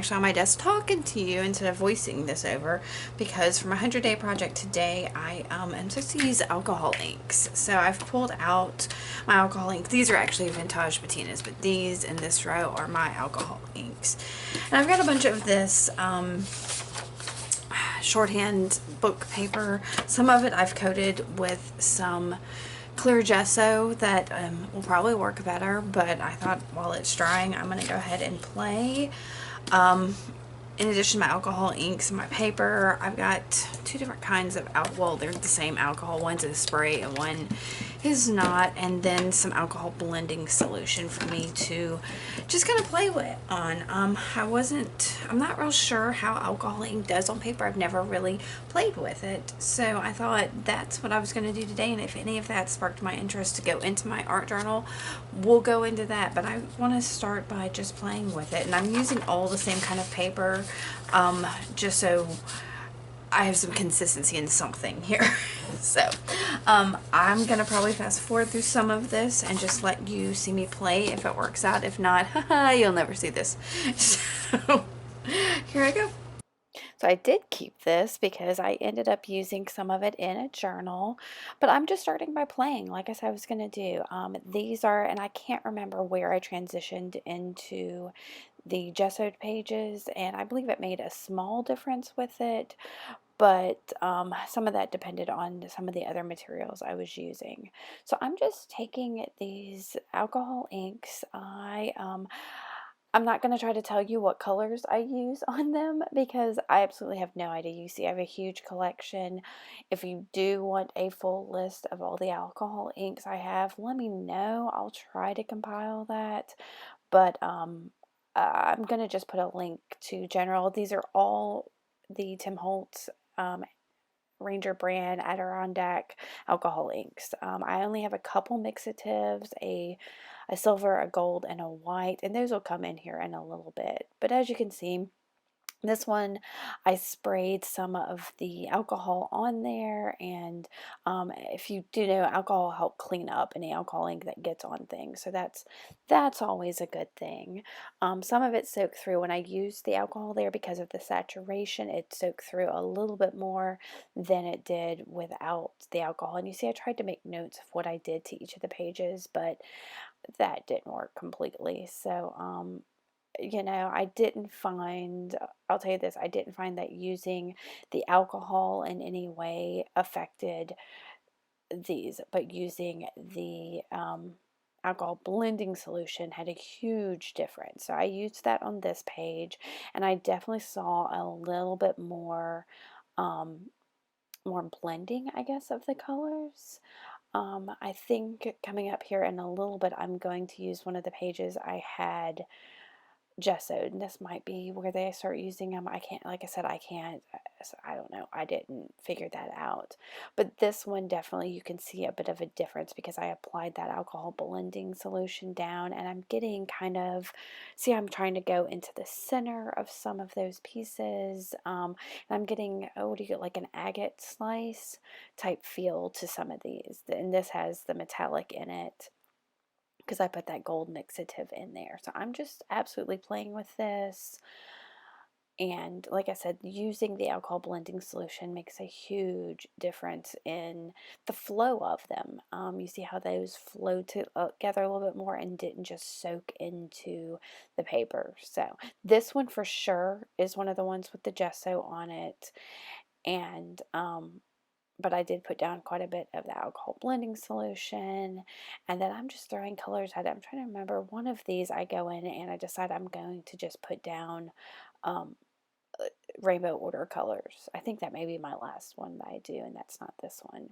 actually on my desk talking to you instead of voicing this over, because for my 100-day project today, I am supposed to use alcohol inks. So I've pulled out my alcohol inks. These are actually vintage patinas, but these in this row are my alcohol inks. And I've got a bunch of this shorthand book paper. Some of it I've coated with some clear gesso that will probably work better, but I thought while it's drying I'm going to go ahead and play. In addition to my alcohol inks and my paper, I've got two different kinds of well, they're the same alcohol. One's a spray and one is not, and then some alcohol blending solution for me to just kind of play with on. I'm not real sure how alcohol ink does on paper. I've never really played with it, so I thought that's what I was going to do today, and if any of that sparked my interest to go into my art journal, we'll go into that. But I want to start by just playing with it, and I'm using all the same kind of paper, just so I have some consistency in something here. So I'm gonna probably fast forward through some of this and just let you see me play if it works out. If not, haha, you'll never see this. So here I go. So I did keep this because I ended up using some of it in a journal, but I'm just starting by playing like I said I was going to do. These are, and I can't remember where I transitioned into the gessoed pages, and I believe it made a small difference with it, but some of that depended on some of the other materials I was using. So I'm just taking these alcohol inks. I'm not going to try to tell you what colors I use on them because I absolutely have no idea. You see, I have a huge collection. If you do want a full list of all the alcohol inks I have, let me know. I'll try to compile that. But I'm going to just put a link to general. These are all the Tim Holtz Ranger brand Adirondack alcohol inks. I only have a couple mixatives, a silver, a gold, and a white, and those will come in here in a little bit. But as you can see, this one, I sprayed some of the alcohol on there, and if you do know, alcohol help clean up any alcohol ink that gets on things, so that's always a good thing. Some of it soaked through when I used the alcohol there because of the saturation. It soaked through a little bit more than it did without the alcohol. And you see, I tried to make notes of what I did to each of the pages, but that didn't work completely. So I didn't find, I'll tell you this, I didn't find that using the alcohol in any way affected these, but using the alcohol blending solution had a huge difference. So I used that on this page, and I definitely saw a little bit um, more blending, I guess, of the colors. I think coming up here in a little bit, I'm going to use one of the pages I had gessoed, and this might be where they start using them. I can't, like I said, I can't, I don't know, I didn't figure that out. But this one, definitely you can see a bit of a difference because I applied that alcohol blending solution down, and I'm getting kind of, see, I'm trying to go into the center of some of those pieces, and I'm getting, oh, what do you get, like an agate slice type feel to some of these, and this has the metallic in it because I put that gold mixative in there. So I'm just absolutely playing with this. And like I said, using the alcohol blending solution makes a huge difference in the flow of them. You see how those flow together a little bit more and didn't just soak into the paper. So this one for sure is one of the ones with the gesso on it. And but I did put down quite a bit of the alcohol blending solution, and then I'm just throwing colors at it. I'm trying to remember one of these. I go in and I decide I'm going to just put down um, rainbow order colors. I think that may be my last one that I do, and that's not this one.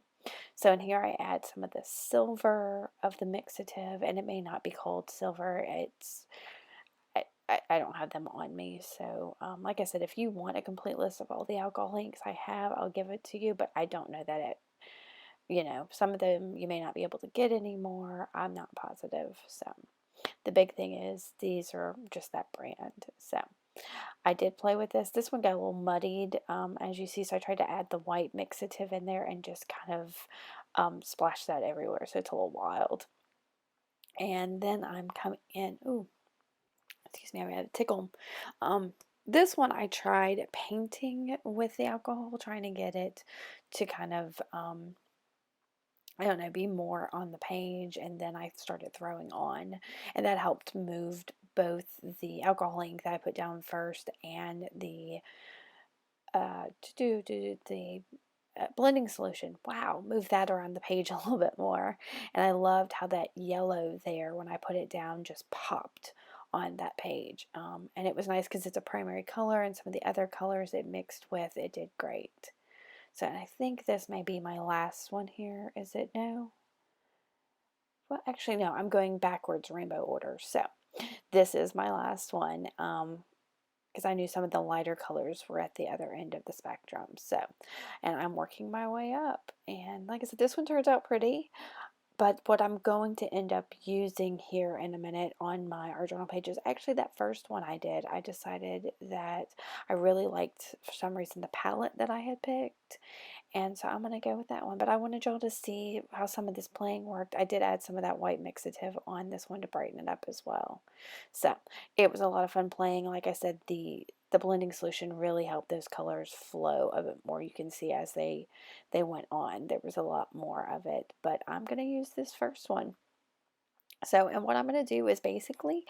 So in here I add some of the silver of the mixative, and it may not be called silver. I don't have them on me. So like I said, if you want a complete list of all the alcohol inks I have, I'll give it to you, but I don't know that some of them you may not be able to get anymore. I'm not positive. So the big thing is these are just that brand. So I did play with this. This one got a little muddied, as you see, so I tried to add the white mixative in there and just kind of splash that everywhere, so it's a little wild. And then I'm coming in, ooh, excuse me, I had a tickle. this one I tried painting with the alcohol, trying to get it to kind of, I don't know, be more on the page, and then I started throwing on, and that helped move both the alcohol ink that I put down first and the the blending solution. Wow, move that around the page a little bit more. And I loved how that yellow there, when I put it down, just popped on that page. And it was nice because it's a primary color, and some of the other colors it mixed with, it did great. So I think this may be my last one here. Is it? No? Well, actually, no, I'm going backwards rainbow order. So this is my last one. Because I knew some of the lighter colors were at the other end of the spectrum. So, and I'm working my way up. And like I said, this one turns out pretty. But what I'm going to end up using here in a minute on my art journal page is actually that first one I did. I decided that I really liked, for some reason, the palette that I had picked. And so I'm going to go with that one. But I wanted y'all to see how some of this playing worked. I did add some of that white mixative on this one to brighten it up as well. So it was a lot of fun playing. Like I said, the blending solution really helped those colors flow a bit more. You can see as they went on, there was a lot more of it. But I'm going to use this first one. So, and what I'm going to do is basically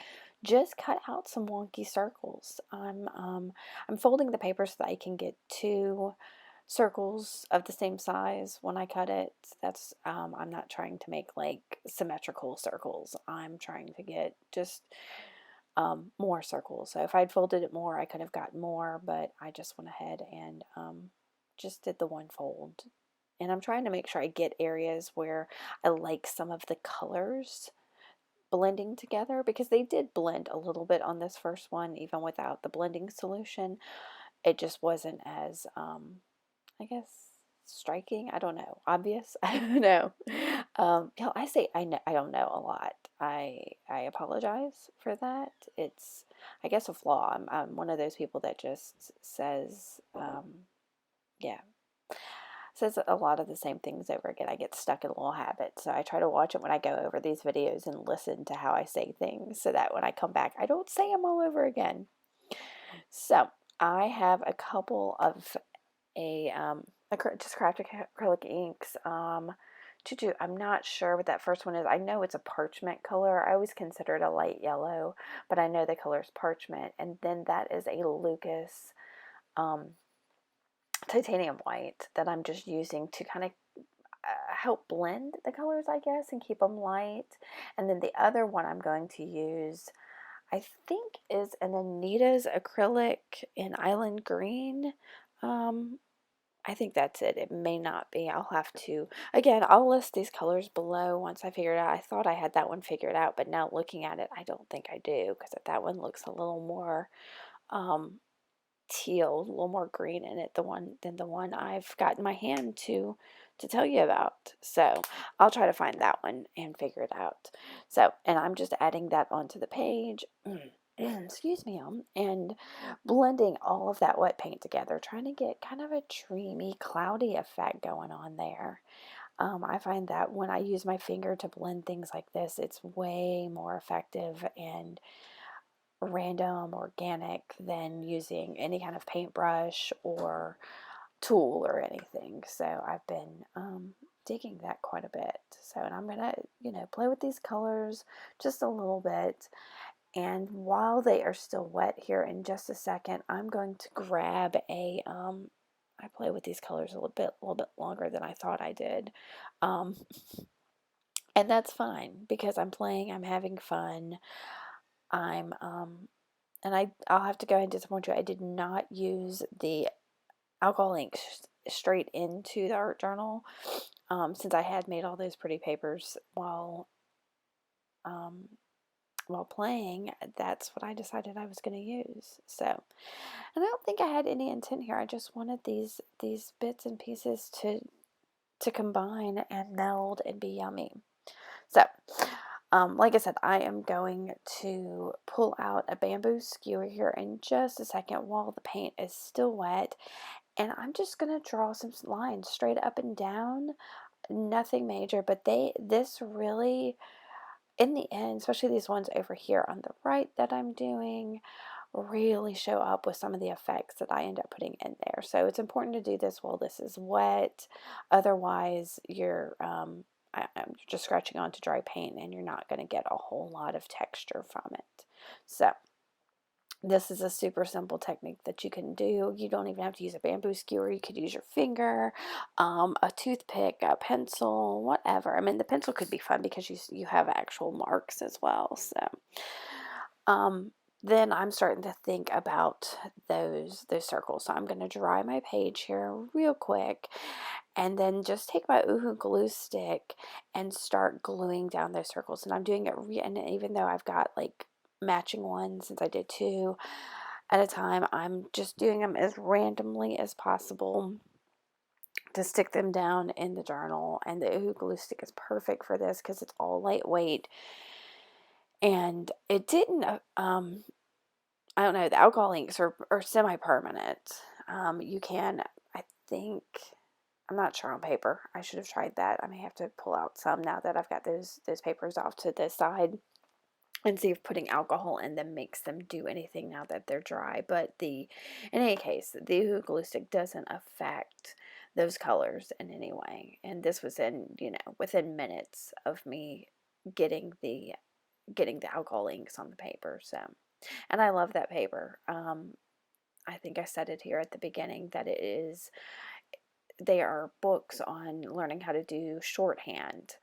just cut out some wonky circles. I'm folding the paper so that I can get two circles of the same size when I cut it. That's I'm not trying to make like symmetrical circles. I'm trying to get just more circles. So if I'd folded it more, I could have got more, but I just went ahead and just did the one fold. And I'm trying to make sure I get areas where I like some of the colors blending together, because they did blend a little bit on this first one even without the blending solution. It just wasn't as I guess striking. I don't know. Obvious. I don't know. I say I know. I don't know a lot. I apologize for that. It's, I guess, a flaw. I'm one of those people that just says yeah, says a lot of the same things over again. I get stuck in a little habit, so I try to watch it when I go over these videos and listen to how I say things, so that when I come back, I don't say them all over again. So I have a couple of just crafted acrylic inks to do. I'm not sure what that first one is. I know it's a parchment color. I always consider it a light yellow, but I know the color is parchment. And then that is a Lucas titanium white that I'm just using to kind of help blend the colors, I guess, and keep them light. And then the other one I'm going to use, I think, is an Anita's acrylic in Island Green. I think that's it. It may not be. I'll have to, again, I'll list these colors below once I figure it out. I thought I had that one figured out, but now looking at it, I don't think I do, because that one looks a little more teal, a little more green in it, than the one I've got in my hand to tell you about. So I'll try to find that one and figure it out. So, and I'm just adding that onto the page. Excuse me, and blending all of that wet paint together, trying to get kind of a dreamy, cloudy effect going on there. I find that when I use my finger to blend things like this, it's way more effective and random, organic than using any kind of paintbrush or tool or anything. So I've been digging that quite a bit. So, and I'm gonna, play with these colors just a little bit. And while they are still wet here, in just a second, I'm going to grab I play with these colors a little bit longer than I thought I did. And that's fine, because I'm playing, I'm having fun. I'm, and I'll have to go ahead and disappoint you. I did not use the alcohol ink straight into the art journal, since I had made all those pretty papers while playing. That's what I decided I was going to use. So, and I don't think I had any intent here. I just wanted these bits and pieces to combine and meld and be yummy. So, like I said, I am going to pull out a bamboo skewer here in just a second while the paint is still wet, and I'm just going to draw some lines straight up and down. Nothing major, but this really, in the end, especially these ones over here on the right that I'm doing, really show up with some of the effects that I end up putting in there. So it's important to do this while this is wet. Otherwise, you're just scratching onto dry paint and you're not going to get a whole lot of texture from it. So this is a super simple technique that you can do. You don't even have to use a bamboo skewer. You could use your finger, a toothpick, a pencil, whatever. I mean, the pencil could be fun because you have actual marks as well. So, then I'm starting to think about those circles. So I'm going to dry my page here real quick, and then just take my Oohoo glue stick and start gluing down those circles. And I'm doing it, and even though I've got like matching ones, since I did 2 at a time, I'm just doing them as randomly as possible to stick them down in the journal. And the Oohoo glue stick is perfect for this because it's all lightweight, and it didn't I don't know, the alcohol inks are semi-permanent. You can, I think, I'm not sure on paper. I should have tried that. I may have to pull out some now that I've got those papers off to the side and see if putting alcohol in them makes them do anything now that they're dry. But in any case, the Oohoo glue stick doesn't affect those colors in any way. And this was within minutes of me getting the alcohol inks on the paper. So, and I love that paper. I think I said it here at the beginning that they are books on learning how to do shorthand,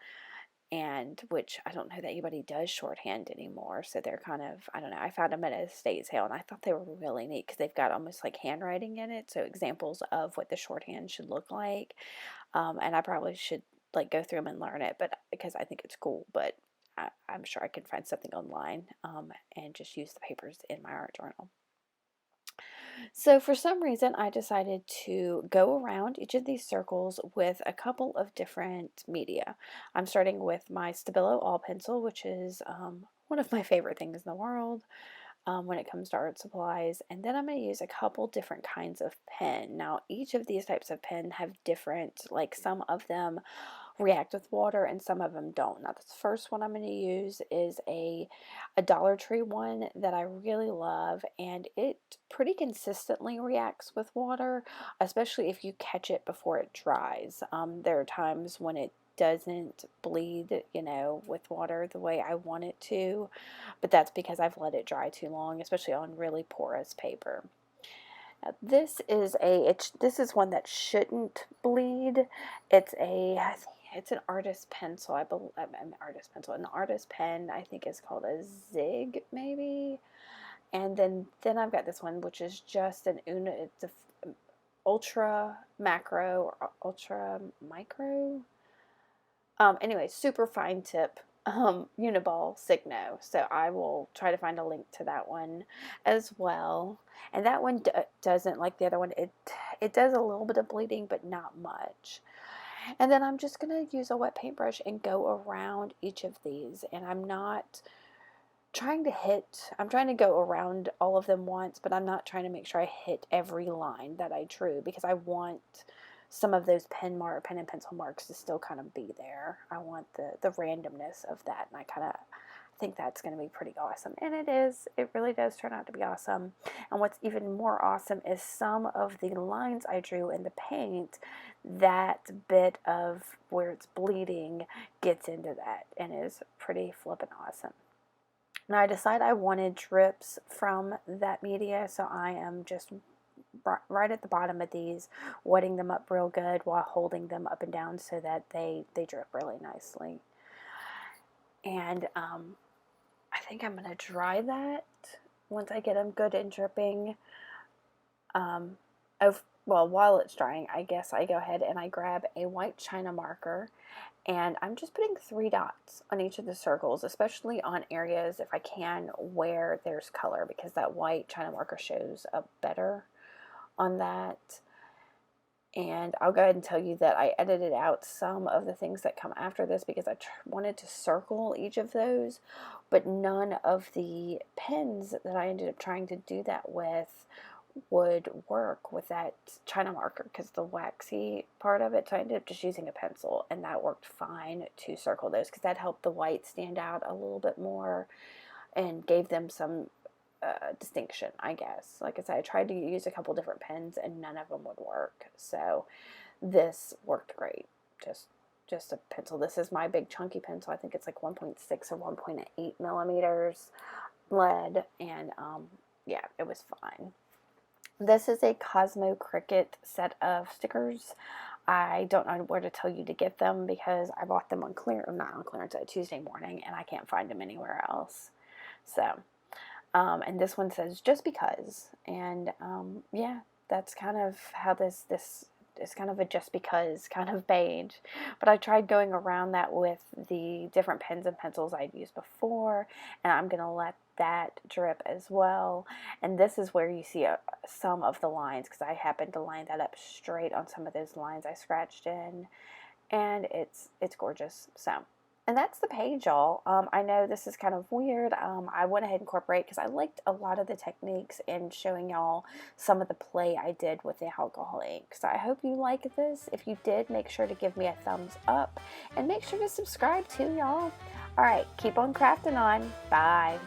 and which I don't know that anybody does shorthand anymore. So they're kind of, I don't know, I found them at a estate sale and I thought they were really neat because they've got almost like handwriting in it. So examples of what the shorthand should look like. And I probably should like go through them and learn it, but because I think it's cool, but I'm sure I can find something online and just use the papers in my art journal. So for some reason, I decided to go around each of these circles with a couple of different media. I'm starting with my Stabilo All Pencil, which is one of my favorite things in the world when it comes to art supplies. And then I'm going to use a couple different kinds of pen. Now, each of these types of pen have different, like some of them react with water and some of them don't. Now, the first one I'm going to use is a Dollar Tree one that I really love, and it pretty consistently reacts with water, especially if you catch it before it dries. There are times when it doesn't bleed, with water the way I want it to, but that's because I've let it dry too long, especially on really porous paper. Now, this is one that shouldn't bleed. I think it's an artist pencil. I believe an artist pencil. An artist pen, I think, is called a Zig, maybe. And then I've got this one, which is just it's a ultra macro or ultra micro. Anyway, super fine tip Uniball Signo. So I will try to find a link to that one as well. And that one doesn't, like the other one, it does a little bit of bleeding, but not much. And then I'm just going to use a wet paintbrush and go around each of these. And I'm trying to go around all of them once, but I'm not trying to make sure I hit every line that I drew because I want some of those pen and pencil marks to still kind of be there. I want the randomness of that, and I think that's going to be pretty awesome. And it is. It really does turn out to be awesome. And what's even more awesome is some of the lines I drew in the paint, that bit of where it's bleeding gets into that and is pretty flippin' awesome. Now I decided I wanted drips from that media, so I am just right at the bottom of these, wetting them up real good while holding them up and down so that they drip really nicely. And I think I'm going to dry that once I get them good and dripping. While it's drying, I guess I go ahead and I grab a white China marker, and I'm just putting 3 dots on each of the circles, especially on areas, if I can, where there's color, because that white China marker shows up better on that. And I'll go ahead and tell you that I edited out some of the things that come after this because I wanted to circle each of those, but none of the pens that I ended up trying to do that with would work with that China marker because the waxy part of it. So I ended up just using a pencil, and that worked fine to circle those because that helped the white stand out a little bit more and gave them some distinction, I guess. Like I said, I tried to use a couple different pens and none of them would work. So this worked great. Just a pencil. This is my big chunky pencil. I think it's like 1.6 or 1.8 millimeters lead, and yeah, it was fine. This is a Cosmo Cricut set of stickers. I don't know where to tell you to get them because I bought them on clearance, not on clearance, Tuesday morning, and I can't find them anywhere else. So, and this one says just because, and yeah, that's kind of how this is kind of a just because kind of page. But I tried going around that with the different pens and pencils I'd used before, and I'm gonna let that drip as well. And this is where you see some of the lines, because I happened to line that up straight on some of those lines I scratched in, and it's gorgeous. So, and that's the page, y'all. I know this is kind of weird. I went ahead and incorporate because I liked a lot of the techniques and showing y'all some of the play I did with the alcohol ink. So I hope you like this. If you did, make sure to give me a thumbs up and make sure to subscribe too, y'all. All right, keep on crafting on. Bye.